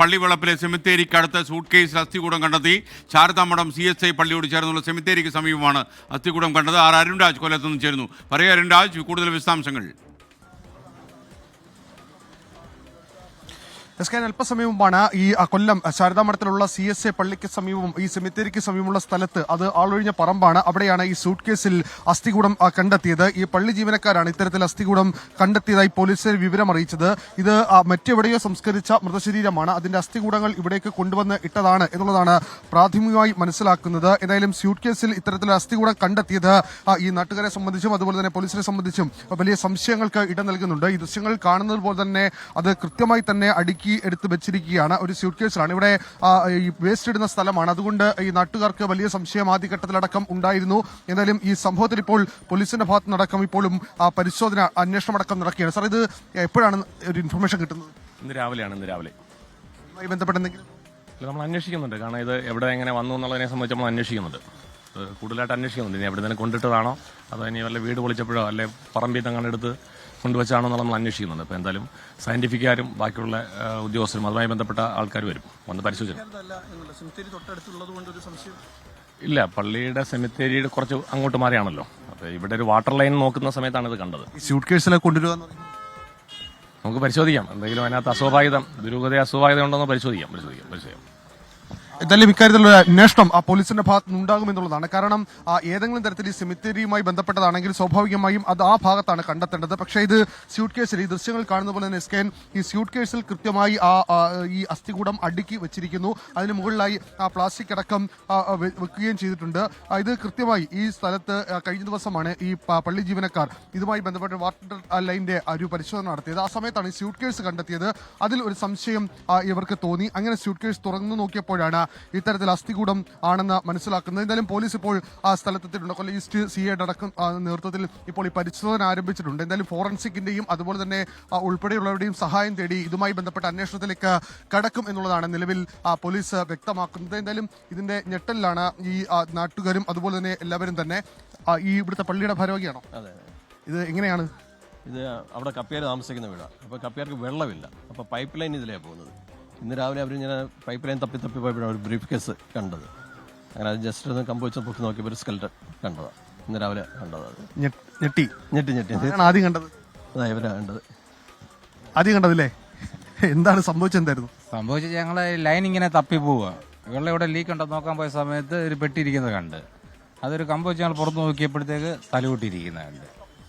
പള്ളിവളപ്പിലെ സെമിത്തേരിക്കടുത്ത് suit കേസിൽ അസ്ഥികൂടം കണ്ടെത്തി. Sarada Math CSI പള്ളിയോട് ചേർന്നുള്ള സെമിത്തേരിക്ക് സമീപമാണ് അസ്ഥികൂടം കണ്ടത്. അരുൺരാജ് കൊല്ലത്തുനിന്ന് ചേരുന്നു. പറയൂ അരുൺരാജ്, കൂടുതൽ വിശദാംശങ്ങൾ. അല്പസമയം മുമ്പാണ് ഈ കൊല്ലം ശാരദാമഠത്തിലുള്ള CSI പള്ളിക്ക് സമീപം ഈ സെമിത്തേരിക്ക് സമീപമുള്ള സ്ഥലത്ത്, അത് ആളൊഴിഞ്ഞ പറമ്പാണ്, അവിടെയാണ് ഈ സൂട്ട് കേസിൽ അസ്ഥികൂടം കണ്ടെത്തിയത്. ഈ പള്ളി ജീവനക്കാരാണ് ഇത്തരത്തിൽ അസ്ഥികൂടം കണ്ടെത്തിയതായി പോലീസിന് വിവരം അറിയിച്ചത്. ഇത് മറ്റെവിടെയോ സംസ്കരിച്ച മൃതശരീരമാണ്. അതിന്റെ അസ്ഥികൂടങ്ങൾ ഇവിടേക്ക് കൊണ്ടുവന്ന് ഇട്ടതാണ് എന്നുള്ളതാണ് പ്രാഥമികമായി മനസ്സിലാക്കുന്നത്. ഏതായാലും സൂട്ട് കേസിൽ ഇത്തരത്തിൽ അസ്ഥികൂടം കണ്ടെത്തിയത് ഈ നാട്ടുകാരെ സംബന്ധിച്ചും അതുപോലെ തന്നെ പോലീസിനെ സംബന്ധിച്ചും വലിയ സംശയങ്ങൾക്ക് ഇട നൽകുന്നുണ്ട്. ഈ ദൃശ്യങ്ങൾ കാണുന്നത് പോലെ തന്നെ അത് കൃത്യമായി തന്നെ അടുക്കി എടുത്ത് വെച്ചിരിക്കുകയാണ്. ഒരു സ്യൂട്ട് കേസിലാണ്. ഇവിടെ ഈ വേസ്റ്റ് ഇടുന്ന സ്ഥലമാണ്. അതുകൊണ്ട് ഈ നാട്ടുകാർക്ക് വലിയ സംശയം ആദ്യഘട്ടത്തിലടക്കം ഉണ്ടായിരുന്നു. എന്തായാലും ഈ സംഭവത്തിൽ ഇപ്പോൾ പോലീസിന്റെ ഭാഗത്ത് നടക്കം ഇപ്പോഴും പരിശോധന അന്വേഷണം അടക്കം നടക്കുകയാണ്. സാർ, ഇത് എപ്പോഴാണ് ഒരു ഇൻഫർമേഷൻ കിട്ടുന്നത്? ഇന്ന് രാവിലെയാണ്. ഇതുമായി ബന്ധപ്പെട്ട എന്തെങ്കിലും നമ്മൾ അന്വേഷിക്കുന്നുണ്ട്. കാരണം ഇത് എവിടെ എങ്ങനെ വന്നു എന്നുള്ളതിനെ സംബന്ധിച്ച് നമ്മൾ അന്വേഷിക്കുന്നുണ്ട്. കൂടുതലായിട്ട് അന്വേഷിക്കുന്നുണ്ട്. ഇനി എവിടെ തന്നെ കൊണ്ടിട്ടതാണോ അതോ ഇനി വല്ല വീട് പൊളിച്ചപ്പോഴോ അല്ലെ പറമ്പിൽ തങ്ങനെ എടുത്ത് കൊണ്ടുവച്ചാണോ എന്നുള്ള നമ്മൾ അന്വേഷിക്കുന്നുണ്ട്. അപ്പോൾ എന്തായാലും സയന്റിഫിക്കാരും ബാക്കിയുള്ള ഉദ്യോഗസ്ഥരും അതുമായി ബന്ധപ്പെട്ട ആൾക്കാർ വരും, വന്ന് പരിശോധിച്ചു. ഇല്ല, പള്ളിയുടെ സെമിത്തേരിയുടെ കുറച്ച് അങ്ങോട്ട് മാറിയാണല്ലോ. അപ്പോൾ ഇവിടെ ഒരു വാട്ടർ ലൈൻ നോക്കുന്ന സമയത്താണ് ഇത് കണ്ടത്. സ്യൂട്ട് കേസിലെ കൊണ്ടുവരുക നമുക്ക് പരിശോധിക്കാം. എന്തെങ്കിലും അതിനകത്ത് അസ്വാഭാവികത ഉണ്ടോ എന്ന് പരിശോധിക്കാം. എന്തായാലും ഇക്കാര്യത്തിലുള്ള അന്വേഷണം പോലീസിന്റെ ഭാഗത്ത് നിന്നുണ്ടാകുമെന്നുള്ളതാണ്. കാരണം ഏതെങ്കിലും തരത്തിൽ ഈ സെമിത്തേരിയുമായി ബന്ധപ്പെട്ടതാണെങ്കിൽ സ്വാഭാവികമായും അത് ആ ഭാഗത്താണ് കണ്ടെത്തേണ്ടത്. പക്ഷേ ഇത് സ്യൂട്ട് കേസിൽ ഈ ദൃശ്യങ്ങൾ കാണുന്ന പോലെ തന്നെ ഈ സ്യൂട്ട് കേസിൽ കൃത്യമായി ഈ അസ്ഥികൂടം അടുക്കി വെച്ചിരിക്കുന്നു. അതിന് മുകളിലായി പ്ലാസ്റ്റിക് അടക്കം വെക്കുകയും ചെയ്തിട്ടുണ്ട്. ഇത് കൃത്യമായി ഈ സ്ഥലത്ത് കഴിഞ്ഞ ദിവസമാണ് ഈ പള്ളി ജീവനക്കാർ ഇതുമായി ബന്ധപ്പെട്ട് വാട്ടർ ലൈനിന്റെ ഒരു പരിശോധന നടത്തിയത്. ആ സമയത്താണ് ഈ സ്യൂട്ട് കേസ് കണ്ടെത്തിയത്. അതിൽ ഒരു സംശയം ഇവർക്ക് തോന്നി. അങ്ങനെ സ്യൂട്ട് കേസ് തുറന്നു നോക്കിയപ്പോഴാണ് ഇത്തരത്തിൽ അസ്ഥികൂടം ആണെന്ന് മനസ്സിലാക്കുന്നത്. എന്തായാലും പോലീസ് ഇപ്പോൾ ആ സ്ഥലത്തെത്തിയിട്ടുണ്ട്. കൊല്ലം ഈസ്റ്റ് CI അടക്കം നേതൃത്വത്തിൽ ഇപ്പോൾ ഈ പരിശോധന ആരംഭിച്ചിട്ടുണ്ട്. എന്തായാലും ഫോറൻസിക്കിന്റെയും അതുപോലെ തന്നെ ഉൾപ്പെടെയുള്ളവരുടെയും സഹായം തേടി ഇതുമായി ബന്ധപ്പെട്ട അന്വേഷണത്തിലേക്ക് കടക്കും എന്നുള്ളതാണ് നിലവിൽ പോലീസ് വ്യക്തമാക്കുന്നത്. എന്തായാലും ഇതിന്റെ ഞെട്ടലിലാണ് ഈ നാട്ടുകാരും അതുപോലെ തന്നെ എല്ലാവരും തന്നെ. ഈ ഇവിടുത്തെ പള്ളിയുടെ ഭാരവാഹിയാണോ? അതെ. ഇത് എങ്ങനെയാണ്? ഇത് അവിടെ കപ്പ്യാർ താമസിക്കുന്ന വീടാണ്. അപ്പോൾ കപ്പ്യാർക്ക് വെള്ളമില്ല. അപ്പോൾ പൈപ്പ് ലൈൻ ഇതിലാണ് പോകുന്നത്. ഇന്ന് രാവിലെ അവർ ഇങ്ങനെ പൈപ്പ് ലൈൻ തപ്പി പോയപ്പോഴാണ് ഒരു ബ്രീഫ് കേസ് കണ്ടത്. അങ്ങനെ അത് ജസ്റ്റ് ഒന്ന് കമ്പ് വെച്ച് പൊക്കി നോക്കിയപ്പോൾ ഒരു സ്കെൽറ്റൻ കണ്ടതാണ്. ഇന്ന് രാവിലെ കണ്ടത്. അത് ഞെട്ടി ആദ്യം കണ്ടത്. ഇവരാണ് കണ്ടത്. ആദ്യം കണ്ടതില്ലേ? എന്താണ് സംഭവിച്ചെന്തായിരുന്നു? സംഭവിച്ചത്, ഞങ്ങൾ ലൈൻ ഇങ്ങനെ തപ്പി പോവുക. വെള്ളം ഇവിടെ ലീക്ക് ഉണ്ടോ നോക്കാൻ പോയ സമയത്ത് ഒരു പെട്ടിയിരിക്കുന്നത് കണ്ട് അതൊരു കമ്പ് വെച്ച് ഞങ്ങൾ പുറത്ത് നോക്കിയപ്പോഴത്തേക്ക് തലകൂട്ടിയിരിക്കുന്നത് കണ്ട്.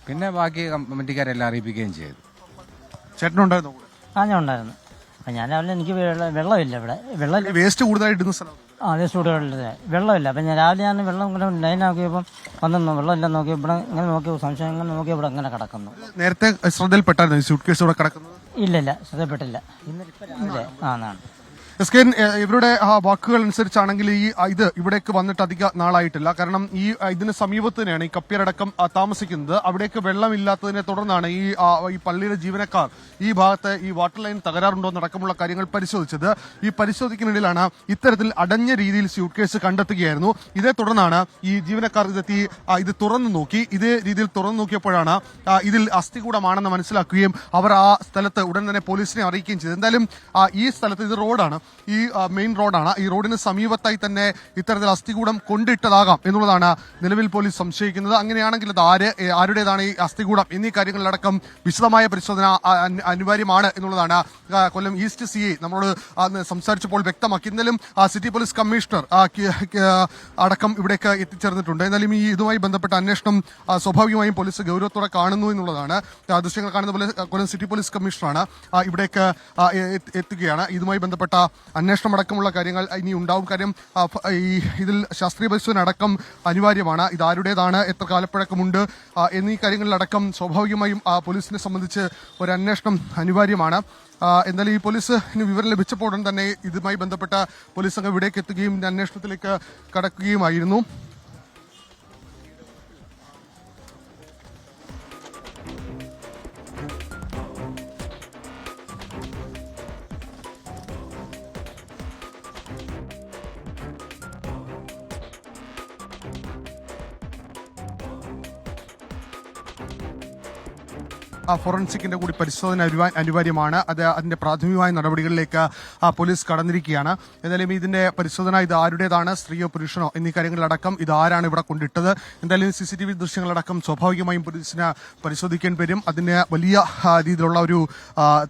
പിന്നെ ബാക്കി കമ്മിറ്റിക്കാരെല്ലാം അറിയിപ്പിക്കുകയും ചെയ്തു. ചേട്ടനുണ്ടായിരുന്നു? ഞാൻ ഉണ്ടായിരുന്നു. അപ്പം ഞാൻ രാവിലെ എനിക്ക് വെള്ളമില്ല ഇവിടെ. വെള്ളം വേസ്റ്റ് കൂടുതലായിട്ട് ഇടുന്ന സ്ഥലം. വേസ്റ്റ് കൂടുതലുള്ളത് വെള്ളമില്ല. അപ്പം ഞാൻ വെള്ളം ഇങ്ങനെ ലൈനാക്കിയപ്പം വന്നു വെള്ളമില്ല നോക്കി ഇവിടെ ഇങ്ങനെ നോക്കി സംശയം ഇങ്ങനെ നോക്കി ഇവിടെ ഇങ്ങനെ കിടക്കുന്നു. നേരത്തെ ശ്രദ്ധയിൽപ്പെട്ടായിരുന്നു സൂട്ട് കേസ് ഇവിടെ കിടക്കുന്നത്? ഇല്ല, ശ്രദ്ധപ്പെട്ടില്ല. ഇന്നലെ ആണ് ഇവരുടെ വാക്കുകൾ അനുസരിച്ചാണെങ്കിൽ ഇത് ഇവിടേക്ക് വന്നിട്ട് അധിക നാളായിട്ടില്ല. കാരണം ഇതിന് സമീപത്ത് തന്നെയാണ് ഈ കപ്പ്യാരടക്കം താമസിക്കുന്നത്. അവിടേക്ക് വെള്ളമില്ലാത്തതിനെ തുടർന്നാണ് ഈ പള്ളിയിലെ ജീവനക്കാർ ഈ ഭാഗത്ത് ഈ വാട്ടർ ലൈൻ തകരാറുണ്ടോ എന്നടക്കമുള്ള കാര്യങ്ങൾ പരിശോധിച്ചത്. ഈ പരിശോധിക്കുന്നതിലാണ് ഇത്തരത്തിൽ അടഞ്ഞ രീതിയിൽ സ്യൂട്ട് കേസ് കണ്ടെത്തുകയായിരുന്നു. ഇതേ തുടർന്നാണ് ഈ ജീവനക്കാർ ഇത് തുറന്നു നോക്കി. ഇതേ രീതിയിൽ തുറന്നു നോക്കിയപ്പോഴാണ് ഇതിൽ അസ്ഥികൂടമാണെന്ന് മനസ്സിലാക്കുകയും അവർ ആ സ്ഥലത്ത് ഉടൻ തന്നെ പോലീസിനെ അറിയിക്കുകയും ചെയ്തു. എന്തായാലും ഈ സ്ഥലത്ത് ഇത് റോഡാണ്, ഈ മെയിൻ റോഡാണ്. ഈ റോഡിന് സമീപത്തായി തന്നെ ഇത്തരത്തിൽ അസ്ഥികൂടം കൊണ്ടിട്ടതാകാം എന്നുള്ളതാണ് നിലവിൽ പോലീസ് സംശയിക്കുന്നത്. അങ്ങനെയാണെങ്കിൽ അത് ആരുടേതാണ് ഈ അസ്ഥികൂടം എന്നീ കാര്യങ്ങളിലടക്കം വിശദമായ പരിശോധന അനിവാര്യമാണ് എന്നുള്ളതാണ് കൊല്ലം ഈസ്റ്റ് CI നമ്മളോട് സംസാരിച്ചപ്പോൾ വ്യക്തമാക്കി. എന്നാലും സിറ്റി പോലീസ് കമ്മീഷണർ അടക്കം ഇവിടേക്ക് എത്തിച്ചേർന്നിട്ടുണ്ട്. എന്നാലും ഇതുമായി ബന്ധപ്പെട്ട അന്വേഷണം സ്വാഭാവികമായും പോലീസ് ഗൗരവത്തോടെ കാണുന്നു എന്നുള്ളതാണ്. ദൃശ്യങ്ങൾ കാണുന്ന പോലെ കൊല്ലം സിറ്റി പോലീസ് കമ്മീഷണറാണ് ഇവിടേക്ക് എത്തുകയാണ്. ഇതുമായി ബന്ധപ്പെട്ട അന്വേഷണം അടക്കമുള്ള കാര്യങ്ങൾ ഇനി ഉണ്ടാവും. കാര്യം ഇതിൽ ശാസ്ത്രീയ പരിശോധന അടക്കം അനിവാര്യമാണ്. ഇത് ആരുടേതാണ്, എത്ര കാലപ്പഴക്കമുണ്ട് എന്നീ കാര്യങ്ങളിലടക്കം സ്വാഭാവികമായും പോലീസിനെ സംബന്ധിച്ച് ഒരു അന്വേഷണം അനിവാര്യമാണ്. എന്തായാലും ഈ പോലീസിന് വിവരം ലഭിച്ചപ്പോൾ തന്നെ ഇതുമായി ബന്ധപ്പെട്ട പോലീസ് സംഘം ഇവിടേക്ക് എത്തുകയും അന്വേഷണത്തിലേക്ക് കടക്കുകയുമായിരുന്നു. ഫോറൻസിക്കിന്റെ കൂടി പരിശോധന അനിവാര്യമാണ്. അതിന്റെ പ്രാഥമികമായ നടപടികളിലേക്ക് പോലീസ് കടന്നിരിക്കുകയാണ്. എന്തായാലും ഇതിന്റെ പരിശോധന ഇത് ആരുടേതാണ്, സ്ത്രീയോ പുരുഷനോ എന്നീ കാര്യങ്ങളിലടക്കം ഇത് ആരാണ് ഇവിടെ കൊണ്ടിട്ടത്, എന്തായാലും CCTV ദൃശ്യങ്ങളടക്കം സ്വാഭാവികമായും പോലീസിന് പരിശോധിക്കേണ്ടി വരും. അതിന് വലിയ രീതിയിലുള്ള ഒരു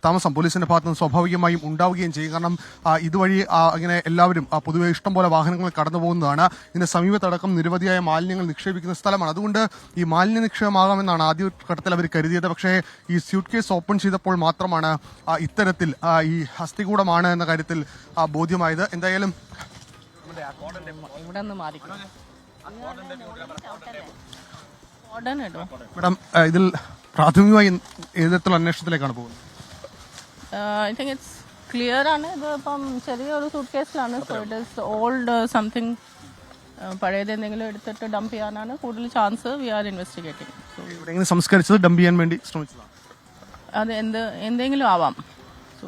താമസം പോലീസിന്റെ ഭാഗത്ത് നിന്ന് സ്വാഭാവികമായും ഉണ്ടാവുകയും ചെയ്യും. കാരണം ഇതുവഴി ഇങ്ങനെ എല്ലാവരും പൊതുവെ ഇഷ്ടം പോലെ വാഹനങ്ങൾ കടന്നു പോകുന്നതാണ്. ഇതിന്റെ സമീപത്തടക്കം നിരവധിയായ മാലിന്യങ്ങൾ നിക്ഷേപിക്കുന്ന സ്ഥലമാണ്. അതുകൊണ്ട് ഈ മാലിന്യ നിക്ഷേപമാകാമെന്നാണ് ആദ്യ ഘട്ടത്തിൽ അവർ കരുതിയത്. പക്ഷേ ഈ സ്യൂട്ട് കേസ് ഓപ്പൺ ചെയ്തപ്പോൾ മാത്രമാണ് ഇത്തരത്തിൽ ഈ അസ്ഥികൂടമാണ് എന്ന കാര്യത്തിൽ ബോധ്യമായത്. എന്തായാലും മാഡം, ഇതിൽ പ്രാഥമികമായി ഏത് തരത്തിലുള്ള അന്വേഷണത്തിലേക്കാണ് പോകുന്നത്? ഐ തിങ്ക് ഇറ്റ്സ് ക്ലിയർ ആണ്. ഇത് ഇപ്പം ചെറിയൊരു സൂട്ട് കേസിലാണ്. So it is old something, പഴയത് എന്തെങ്കിലും എടുത്തിട്ട് ഡംപ് ചെയ്യാനാണ് കൂടുതൽ chance. We are investigating. So എങ്ങനെ സംസ്കരിച്ചത് ഡംപ് ചെയ്യാൻ വേണ്ടി ശ്രമിച്ചതാണ്? അത് എന്തെങ്കിലും ആവാം. So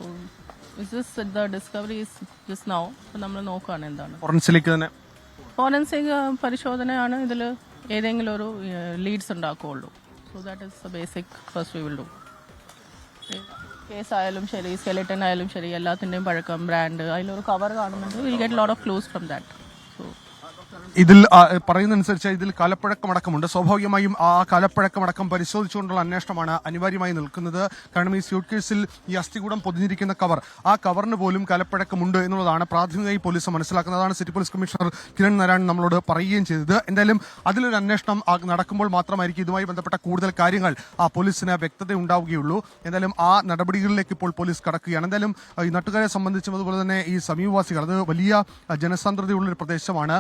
this the discovery is just now. നമ്മൾ നോക്കുകയാണ് എന്താണ്. ഫോറൻസിലേക്ക് തന്നെ ഫോറൻസിക് പരിശോധനയാണ് ഇതിൽ ഏതെങ്കിലും ഒരു ലീഡ്സ് ഉണ്ടാക്കുകയുള്ളൂ. So that is the basic first we will do. Case ആയാലും ശരി, സ്കെലിറ്റൻ ആയാലും ശരി, എല്ലാത്തിൻ്റെയും പഴക്കം, ബ്രാൻഡ്, അതിലൊരു കവർ കാണുന്നുണ്ട്. Will get lot of clues from that. So ഇതിൽ പറയുന്നതനുസരിച്ച് ഇതിൽ കാലപ്പഴക്കമടക്കമുണ്ട്. സ്വാഭാവികമായും ആ കാലപ്പഴക്കമടക്കം പരിശോധിച്ചുകൊണ്ടുള്ള അന്വേഷണമാണ് അനിവാര്യമായി നിൽക്കുന്നത്. കാരണം ഈ സ്യൂട്ട് കേസിൽ ഈ അസ്ഥികൂടം പൊതിഞ്ഞിരിക്കുന്ന കവർ, ആ കവറിന് പോലും കാലപ്പഴക്കമുണ്ട് എന്നുള്ളതാണ് പ്രാഥമികമായി പോലീസ് മനസ്സിലാക്കുന്നത്. അതാണ് city police commissioner Kiran Narayanan നമ്മളോട് പറയുകയും ചെയ്തത്. എന്തായാലും അതിലൊരു അന്വേഷണം നടക്കുമ്പോൾ മാത്രമായിരിക്കും ഇതുമായി ബന്ധപ്പെട്ട കൂടുതൽ കാര്യങ്ങൾ പോലീസിന് വ്യക്തത ഉണ്ടാവുകയുള്ളൂ. എന്തായാലും ആ നടപടികളിലേക്ക് ഇപ്പോൾ പോലീസ് കടക്കുകയാണ്. എന്തായാലും ഈ നാട്ടുകാരെ സംബന്ധിച്ചും അതുപോലെ തന്നെ ഈ സമീപവാസികൾ, അത് വലിയ ജനസാന്ദ്രതയുള്ളൊരു പ്രദേശമാണ്.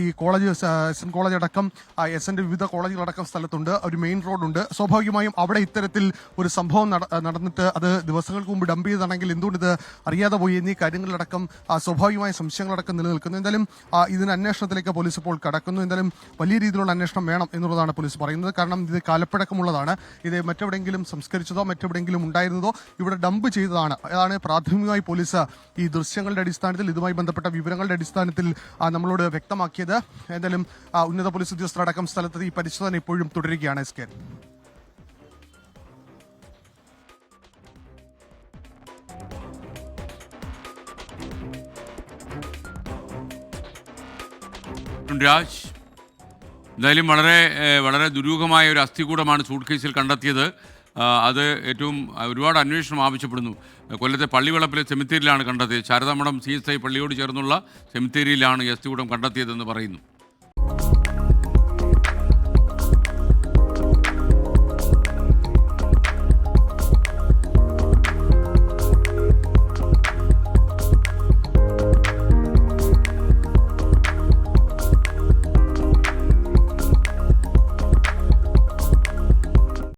ഈ കോളേജ്, SN കോളേജ് അടക്കം SNന്റെ വിവിധ കോളേജുകളടക്കം സ്ഥലത്തുണ്ട്. ഒരു മെയിൻ റോഡുണ്ട്. സ്വാഭാവികമായും അവിടെ ഇത്തരത്തിൽ ഒരു സംഭവം നടന്നിട്ട് അത് ദിവസങ്ങൾക്ക് മുമ്പ് ഡംപ് ചെയ്താണെങ്കിൽ എന്തുകൊണ്ട് ഇത് അറിയാതെ പോയി എന്നീ കാര്യങ്ങളിലടക്കം സ്വാഭാവികമായ സംശയങ്ങളടക്കം നിലനിൽക്കുന്നു. എന്തായാലും ഇതിന് അന്വേഷണത്തിലേക്ക് പോലീസ് ഇപ്പോൾ കടക്കുന്നു. എന്തായാലും വലിയ രീതിയിലുള്ള അന്വേഷണം വേണം എന്നുള്ളതാണ് പോലീസ് പറയുന്നത്. കാരണം ഇത് കാലപ്പഴക്കമുള്ളതാണ്. ഇത് മറ്റെവിടെയെങ്കിലും സംസ്കരിച്ചതോ മറ്റെവിടെയെങ്കിലും ഉണ്ടായിരുന്നതോ ഇവിടെ ഡംപ് ചെയ്തതാണ്. അതാണ് പ്രാഥമികമായി പോലീസ് ഈ ദൃശ്യങ്ങളുടെ അടിസ്ഥാനത്തിൽ, ഇതുമായി ബന്ധപ്പെട്ട വിവരങ്ങളുടെ അടിസ്ഥാനത്തിൽ നമ്മളോട് വ്യക്തമാക്കിയത്. എന്തായാലും ഉന്നത പോലീസ് ഉദ്യോഗസ്ഥരടക്കം സ്ഥലത്ത് ഈ പരിശോധന ഇപ്പോഴും തുടരുകയാണ്. SK രാജ്, എന്തായാലും വളരെ ദുരൂഹമായ ഒരു അസ്ഥികൂടമാണ് സൂട്ട് കേസിൽ കണ്ടെത്തിയത്. അത് ഒരുപാട് അന്വേഷണം ആവശ്യപ്പെടുന്നു. കൊല്ലത്തെ പള്ളിവളപ്പിലെ സെമിത്തേരിയിലാണ് കണ്ടെത്തിയത്. ശാരദാമഠം CSI പള്ളിയോട് ചേർന്നുള്ള സെമിത്തേരിയിലാണ് ഈ അസ്ഥികൂടം കണ്ടെത്തിയതെന്ന് പറയുന്നു.